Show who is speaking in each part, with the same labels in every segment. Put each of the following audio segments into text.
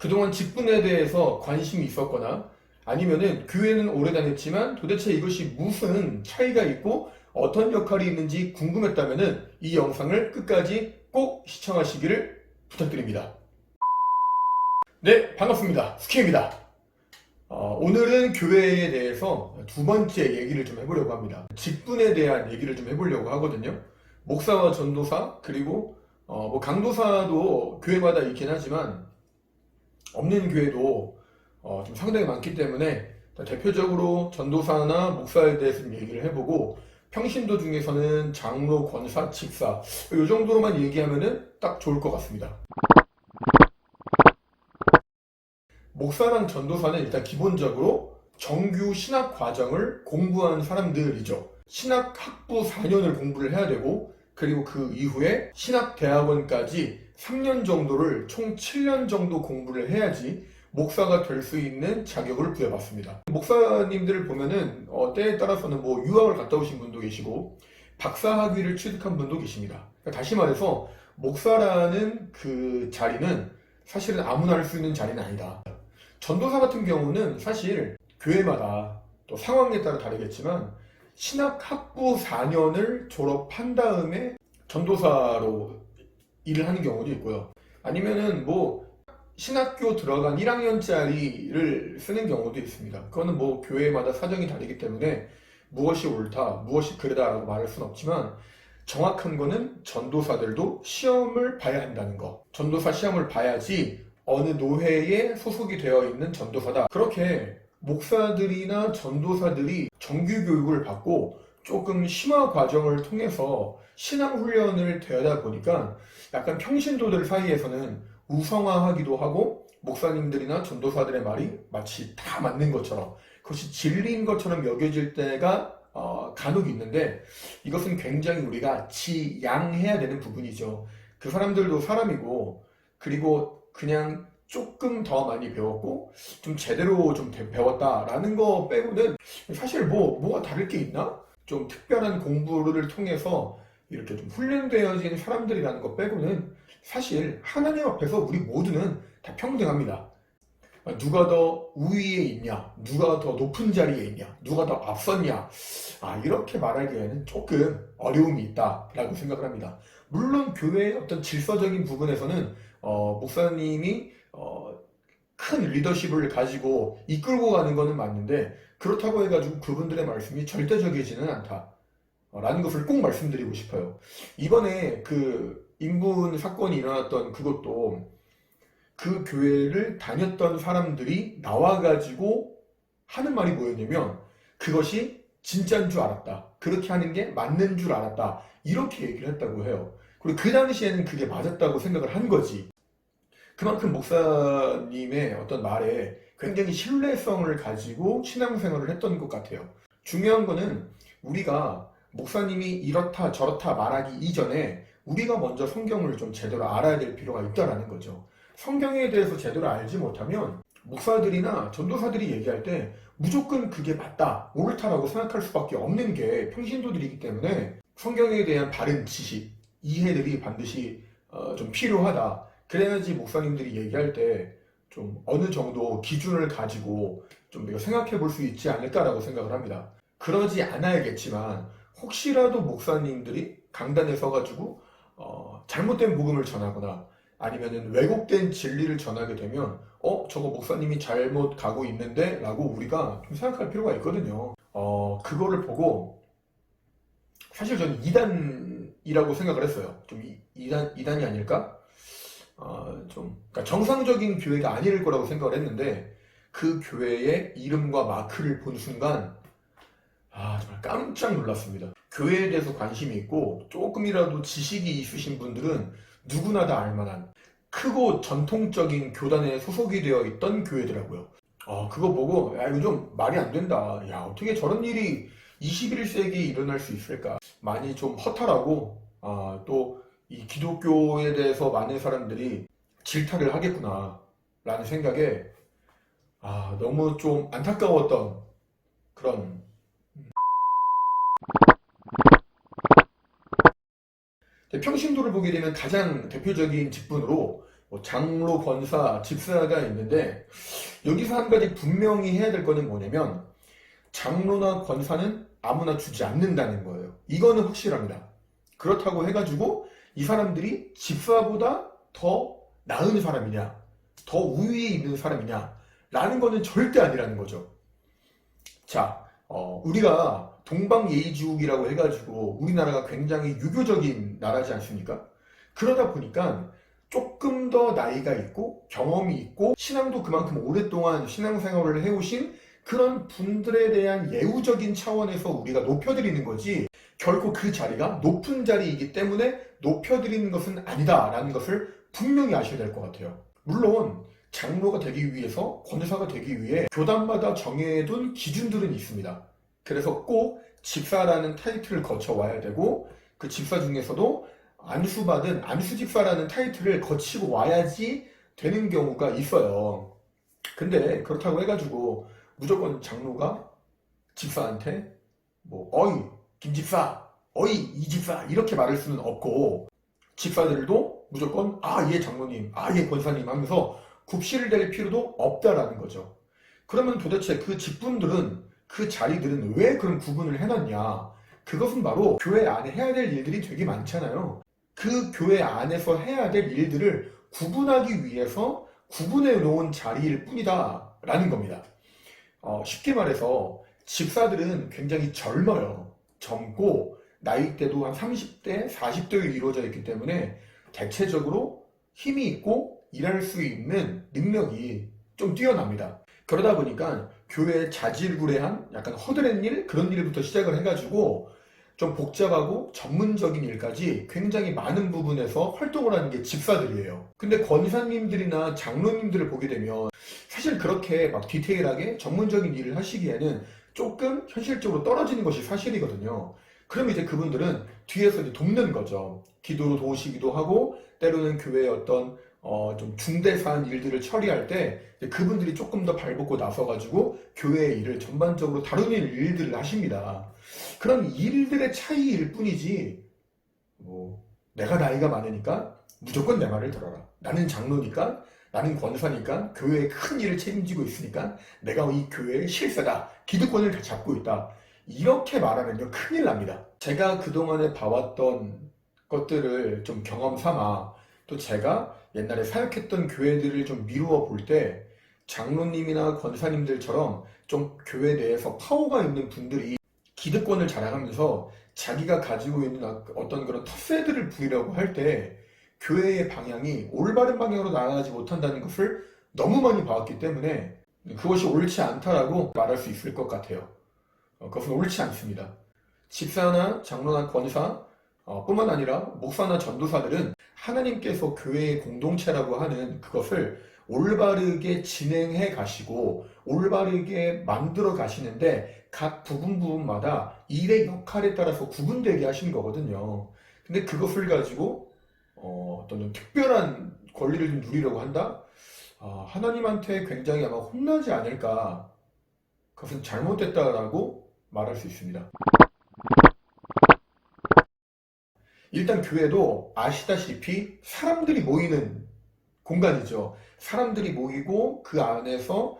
Speaker 1: 그동안 직분에 대해서 관심이 있었거나 아니면은 교회는 오래 다녔지만 도대체 이것이 무슨 차이가 있고 어떤 역할이 있는지 궁금했다면은 이 영상을 끝까지 꼭 시청하시기를 부탁드립니다. 네, 반갑습니다. 스키입니다. 오늘은 교회에 대해서 두 번째 얘기를 좀 해보려고 합니다. 직분에 대한 얘기를 좀 해보려고 하거든요. 목사와 전도사, 그리고 뭐 강도사도 교회마다 있긴 하지만 없는 교회도 좀 상당히 많기 때문에 대표적으로 전도사나 목사에 대해서 좀 얘기를 해보고 평신도 중에서는 장로, 권사, 집사 이 정도로만 얘기하면은 딱 좋을 것 같습니다. 목사랑 전도사는 일단 기본적으로 정규 신학 과정을 공부한 사람들이죠. 신학 학부 4년을 공부를 해야 되고 그리고 그 이후에 신학대학원까지 3년 정도를 총 7년 정도 공부를 해야지 목사가 될 수 있는 자격을 부여받습니다. 목사님들을 보면은 때에 따라서는 뭐 유학을 갔다 오신 분도 계시고 박사학위를 취득한 분도 계십니다. 그러니까 다시 말해서 목사라는 그 자리는 사실은 아무나 할 수 있는 자리는 아니다. 전도사 같은 경우는 사실 교회마다 또 상황에 따라 다르겠지만 신학학부 4년을 졸업한 다음에 전도사로 일을 하는 경우도 있고요. 아니면은 뭐 신학교 들어간 1학년짜리를 쓰는 경우도 있습니다. 그거는 뭐 교회마다 사정이 다르기 때문에 무엇이 옳다, 무엇이 그르다라고 말할 수는 없지만 정확한 거는 전도사들도 시험을 봐야 한다는 거. 전도사 시험을 봐야지 어느 노회에 소속이 되어 있는 전도사다. 그렇게 목사들이나 전도사들이 정규 교육을 받고 조금 심화 과정을 통해서 신앙 훈련을 되다 보니까 약간 평신도들 사이에서는 우성화하기도 하고 목사님들이나 전도사들의 말이 마치 다 맞는 것처럼 그것이 진리인 것처럼 여겨질 때가 간혹 있는데 이것은 굉장히 우리가 지양해야 되는 부분이죠. 그 사람들도 사람이고 그리고 그냥 조금 더 많이 배웠고 좀 제대로 좀 배웠다라는 거 빼고는 사실 뭐가 다를 게 있나? 좀 특별한 공부를 통해서 이렇게 좀 훈련되어진 사람들이라는 거 빼고는 사실 하나님 앞에서 우리 모두는 다 평등합니다. 누가 더 우위에 있냐, 누가 더 높은 자리에 있냐, 누가 더 앞섰냐, 이렇게 말하기에는 조금 어려움이 있다라고 생각을 합니다. 물론 교회의 어떤 질서적인 부분에서는 목사님이 큰 리더십을 가지고 이끌고 가는 것은 맞는데 그렇다고 해가지고 그분들의 말씀이 절대적이지는 않다라는 것을 꼭 말씀드리고 싶어요. 이번에 그 인분 사건이 일어났던 그것도 그 교회를 다녔던 사람들이 나와가지고 하는 말이 뭐였냐면 그것이 진짜인 줄 알았다. 그렇게 하는 게 맞는 줄 알았다. 이렇게 얘기를 했다고 해요. 그리고 그 당시에는 그게 맞았다고 생각을 한 거지. 그만큼 목사님의 어떤 말에 굉장히 신뢰성을 가지고 신앙생활을 했던 것 같아요. 중요한 거는 우리가 목사님이 이렇다 저렇다 말하기 이전에 우리가 먼저 성경을 좀 제대로 알아야 될 필요가 있다는 거죠. 성경에 대해서 제대로 알지 못하면 목사들이나 전도사들이 얘기할 때 무조건 그게 맞다, 옳다라고 생각할 수밖에 없는 게 평신도들이기 때문에 성경에 대한 바른 지식, 이해들이 반드시 좀 필요하다. 그래야지 목사님들이 얘기할 때 좀 어느 정도 기준을 가지고 좀 내가 생각해 볼 수 있지 않을까라고 생각을 합니다. 그러지 않아야겠지만 혹시라도 목사님들이 강단에 서가지고 잘못된 복음을 전하거나 아니면은 왜곡된 진리를 전하게 되면 저거 목사님이 잘못 가고 있는데 라고 우리가 좀 생각할 필요가 있거든요. 그거를 보고 사실 저는 이단이라고 생각을 했어요. 좀 이단이 아닐까? 그러니까 정상적인 교회가 아닐 거라고 생각을 했는데 그 교회의 이름과 마크를 본 순간 정말 깜짝 놀랐습니다. 교회에 대해서 관심이 있고 조금이라도 지식이 있으신 분들은 누구나 다 알만한 크고 전통적인 교단에 소속이 되어 있던 교회더라고요. 그거 보고 이거 좀 말이 안 된다. 어떻게 저런 일이 21세기에 일어날 수 있을까? 많이 좀 허탈하고 또 이 기독교에 대해서 많은 사람들이 질타를 하겠구나 라는 생각에 너무 좀 안타까웠던 그런 평신도를 보게 되면 가장 대표적인 직분으로 뭐 장로, 권사, 집사가 있는데 여기서 한 가지 분명히 해야 될 거는 뭐냐면 장로나 권사는 아무나 주지 않는다는 거예요. 이거는 확실합니다. 그렇다고 해가지고 이 사람들이 집사보다 더 나은 사람이냐, 더 우위에 있는 사람이냐 라는 거는 절대 아니라는 거죠. 자, 우리가 동방예의지국이라고 해가지고 우리나라가 굉장히 유교적인 나라지 않습니까? 그러다 보니까 조금 더 나이가 있고 경험이 있고 신앙도 그만큼 오랫동안 신앙생활을 해오신 그런 분들에 대한 예우적인 차원에서 우리가 높여드리는 거지, 결코 그 자리가 높은 자리이기 때문에 높여드리는 것은 아니다라는 것을 분명히 아셔야 될 것 같아요. 물론 장로가 되기 위해서, 권사가 되기 위해 교단마다 정해둔 기준들은 있습니다. 그래서 꼭 집사라는 타이틀을 거쳐와야 되고, 그 집사 중에서도 안수받은 안수집사라는 타이틀을 거치고 와야지 되는 경우가 있어요. 근데 그렇다고 해가지고 무조건 장로가 집사한테 뭐 어이 김집사, 어이 이집사 이렇게 말할 수는 없고, 집사들도 무조건 아 예 장로님, 아 예 권사님 하면서 굽시를 댈 필요도 없다라는 거죠. 그러면 도대체 그 직분들은, 그 자리들은 왜 그런 구분을 해놨냐? 그것은 바로 교회 안에 해야 될 일들이 되게 많잖아요. 그 교회 안에서 해야 될 일들을 구분하기 위해서 구분해 놓은 자리일 뿐이다 라는 겁니다. 쉽게 말해서 집사들은 굉장히 젊어요. 젊고 나이대도 한 30대, 40대로 이루어져 있기 때문에 대체적으로 힘이 있고 일할 수 있는 능력이 좀 뛰어납니다. 그러다 보니까 교회에 자질구레한 약간 허드렛 일, 그런 일부터 시작을 해가지고 좀 복잡하고 전문적인 일까지 굉장히 많은 부분에서 활동을 하는 게 집사들이에요. 근데 권사님들이나 장로님들을 보게 되면 사실 그렇게 막 디테일하게 전문적인 일을 하시기에는 조금 현실적으로 떨어지는 것이 사실이거든요. 그럼 이제 그분들은 뒤에서 이제 돕는 거죠. 기도로 도우시기도 하고, 때로는 교회의 어떤 좀 중대사안 일들을 처리할 때 그분들이 조금 더 발벗고 나서가지고 교회의 일을 전반적으로 다루는 일들을 하십니다. 그런 일들의 차이일 뿐이지, 뭐 내가 나이가 많으니까 무조건 내 말을 들어라, 나는 장로니까, 나는 권사니까, 교회의 큰 일을 책임지고 있으니까 내가 이 교회의 실세다, 기득권을 다 잡고 있다, 이렇게 말하면요 큰일 납니다. 제가 그동안에 봐왔던 것들을 좀 경험 삼아, 또 제가 옛날에 사역했던 교회들을 좀 미루어 볼 때 장로님이나 권사님들처럼 좀 교회 내에서 파워가 있는 분들이 기득권을 자랑하면서 자기가 가지고 있는 어떤 그런 텃세들을 부리려고 할 때 교회의 방향이 올바른 방향으로 나아가지 못한다는 것을 너무 많이 봐왔기 때문에 그것이 옳지 않다라고 말할 수 있을 것 같아요. 그것은 옳지 않습니다. 집사나 장로나 권사 뿐만 아니라 목사나 전도사들은 하나님께서 교회의 공동체라고 하는 그것을 올바르게 진행해 가시고 올바르게 만들어 가시는데 각 부분마다 일의 역할에 따라서 구분되게 하시는 거거든요. 근데 그것을 가지고 어떤 좀 특별한 권리를 좀 누리려고 한다? 하나님한테 굉장히 아마 혼나지 않을까. 그것은 잘못됐다라고 말할 수 있습니다. 일단 교회도 아시다시피 사람들이 모이는 공간이죠. 사람들이 모이고 그 안에서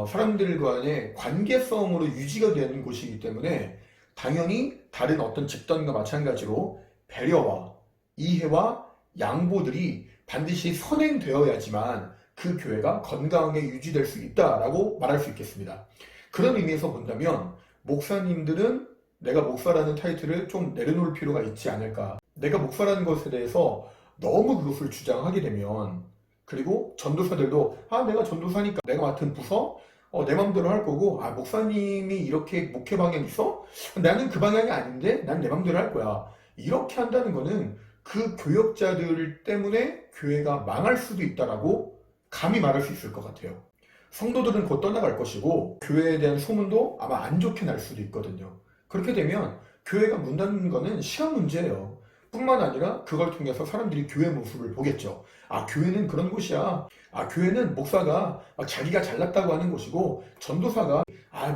Speaker 1: 사람들 간의 관계성으로 유지가 되는 곳이기 때문에 당연히 다른 어떤 집단과 마찬가지로 배려와 이해와 양보들이 반드시 선행되어야지만 그 교회가 건강하게 유지될 수 있다라고 말할 수 있겠습니다. 그런 의미에서 본다면 목사님들은 내가 목사라는 타이틀을 좀 내려놓을 필요가 있지 않을까. 내가 목사라는 것에 대해서 너무 그것을 주장하게 되면, 그리고 전도사들도 내가 전도사니까 내가 맡은 부서 내 맘대로 할 거고, 목사님이 이렇게 목회 방향 있어? 나는 그 방향이 아닌데 난 내 맘대로 할 거야. 이렇게 한다는 거는 그 교역자들 때문에 교회가 망할 수도 있다라고 감히 말할 수 있을 것 같아요. 성도들은 곧 떠나갈 것이고 교회에 대한 소문도 아마 안 좋게 날 수도 있거든요. 그렇게 되면 교회가 문 닫는 거는 시간 문제예요. 뿐만 아니라 그걸 통해서 사람들이 교회 모습을 보겠죠. 교회는 그런 곳이야. 교회는 목사가 자기가 잘났다고 하는 곳이고, 전도사가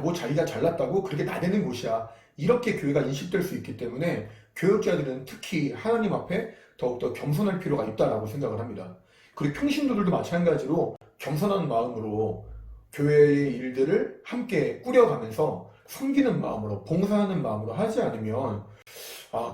Speaker 1: 뭐 자기가 잘났다고 그렇게 나대는 곳이야. 이렇게 교회가 인식될 수 있기 때문에 교역자들은 특히 하나님 앞에 더욱더 겸손할 필요가 있다라고 생각을 합니다. 그리고 평신도들도 마찬가지로 겸손한 마음으로 교회의 일들을 함께 꾸려가면서 섬기는 마음으로, 봉사하는 마음으로 하지 않으면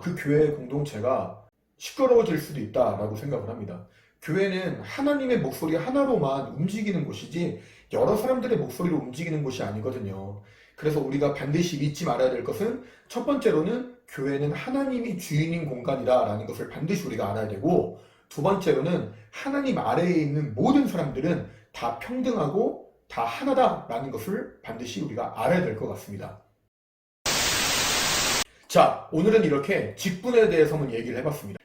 Speaker 1: 그 교회의 공동체가 시끄러워질 수도 있다라고 생각을 합니다. 교회는 하나님의 목소리 하나로만 움직이는 곳이지 여러 사람들의 목소리로 움직이는 곳이 아니거든요. 그래서 우리가 반드시 잊지 말아야 될 것은 첫 번째로는 교회는 하나님이 주인인 공간이다라는 것을 반드시 우리가 알아야 되고, 두 번째로는 하나님 아래에 있는 모든 사람들은 다 평등하고 다 하나다라는 것을 반드시 우리가 알아야 될 것 같습니다. 자, 오늘은 이렇게 직분에 대해서 한번 얘기를 해봤습니다.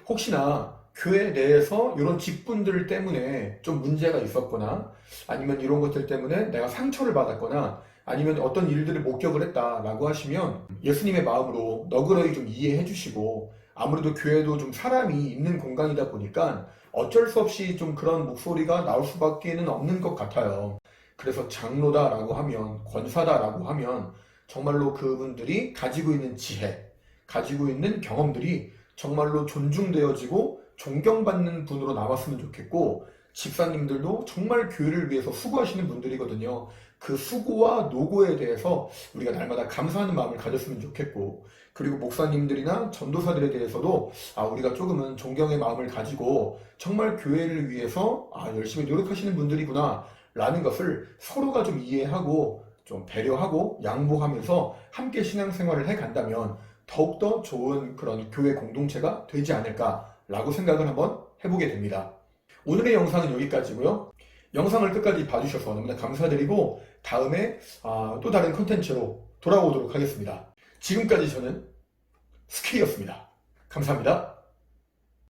Speaker 1: 혹시나 교회 내에서 이런 직분들 때문에 좀 문제가 있었거나 아니면 이런 것들 때문에 내가 상처를 받았거나 아니면 어떤 일들을 목격을 했다라고 하시면 예수님의 마음으로 너그러이 좀 이해해 주시고, 아무래도 교회도 좀 사람이 있는 공간이다 보니까 어쩔 수 없이 좀 그런 목소리가 나올 수밖에는 없는 것 같아요. 그래서 장로다라고 하면, 권사다라고 하면 정말로 그분들이 가지고 있는 지혜, 가지고 있는 경험들이 정말로 존중되어지고 존경받는 분으로 남았으면 좋겠고, 집사님들도 정말 교회를 위해서 수고하시는 분들이거든요. 그 수고와 노고에 대해서 우리가 날마다 감사하는 마음을 가졌으면 좋겠고, 그리고 목사님들이나 전도사들에 대해서도 우리가 조금은 존경의 마음을 가지고 정말 교회를 위해서 열심히 노력하시는 분들이구나 라는 것을 서로가 좀 이해하고 좀 배려하고 양보하면서 함께 신앙생활을 해간다면 더욱더 좋은 그런 교회 공동체가 되지 않을까라고 생각을 한번 해보게 됩니다. 오늘의 영상은 여기까지고요. 영상을 끝까지 봐주셔서 너무나 감사드리고 다음에 또 다른 컨텐츠로 돌아오도록 하겠습니다. 지금까지 저는 스키였습니다. 감사합니다.